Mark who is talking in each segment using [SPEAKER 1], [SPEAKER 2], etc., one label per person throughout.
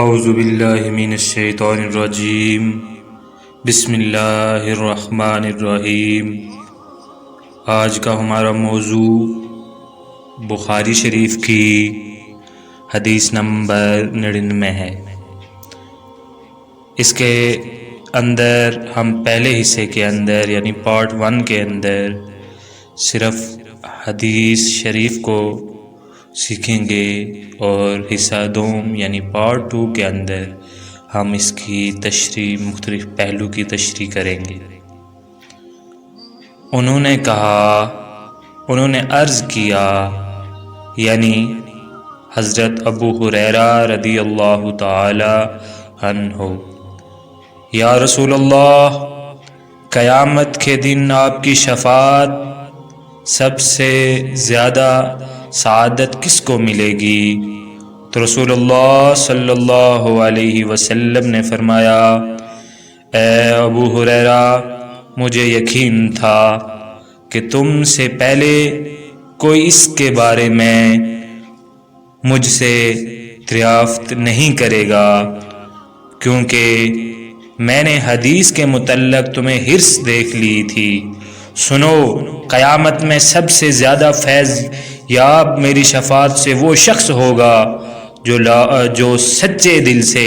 [SPEAKER 1] اعوذ باللہ من الشیطان الرجیم بسم اللہ الرحمن الرحیم۔ آج کا ہمارا موضوع بخاری شریف کی حدیث نمبر 99 ہے۔ اس کے اندر ہم پہلے حصے کے اندر یعنی پارٹ 1 کے اندر صرف حدیث شریف کو سیکھیں گے اور حصہ دوم یعنی پارٹ 2 کے اندر ہم اس کی تشریح مختلف پہلو کی تشریح کریں گے۔ انہوں نے کہا، انہوں نے عرض کیا، یعنی حضرت ابو ہریرہ رضی اللہ تعالی عنہ، یا رسول اللہ، قیامت کے دن آپ کی شفاعت سب سے زیادہ سعادت کس کو ملے گی؟ تو رسول اللہ صلی اللہ علیہ وسلم نے فرمایا، اے ابو ہریرہ، مجھے یقین تھا کہ تم سے پہلے کوئی اس کے بارے میں مجھ سے دریافت نہیں کرے گا، کیونکہ میں نے حدیث کے متعلق تمہیں حرص دیکھ لی تھی۔ سنو، قیامت میں سب سے زیادہ فیض یاب میری شفاعت سے وہ شخص ہوگا جو سچے دل سے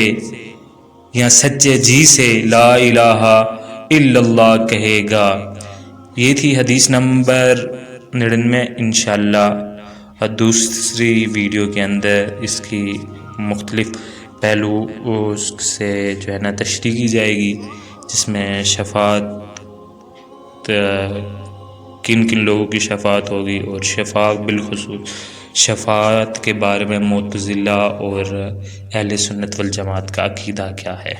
[SPEAKER 1] یا سچے جی سے لا الہ الا اللہ کہے گا۔ یہ تھی حدیث نمبر 99۔ انشاءاللہ دوسری ویڈیو کے اندر اس کی مختلف پہلو سے جو ہے نا تشریح کی جائے گی، جس میں شفاعت کن کن لوگوں کی شفاعت ہوگی، اور شفاعت بالخصوص شفاعت کے بارے میں معتزلہ اور اہل سنت والجماعت کا عقیدہ کیا ہے۔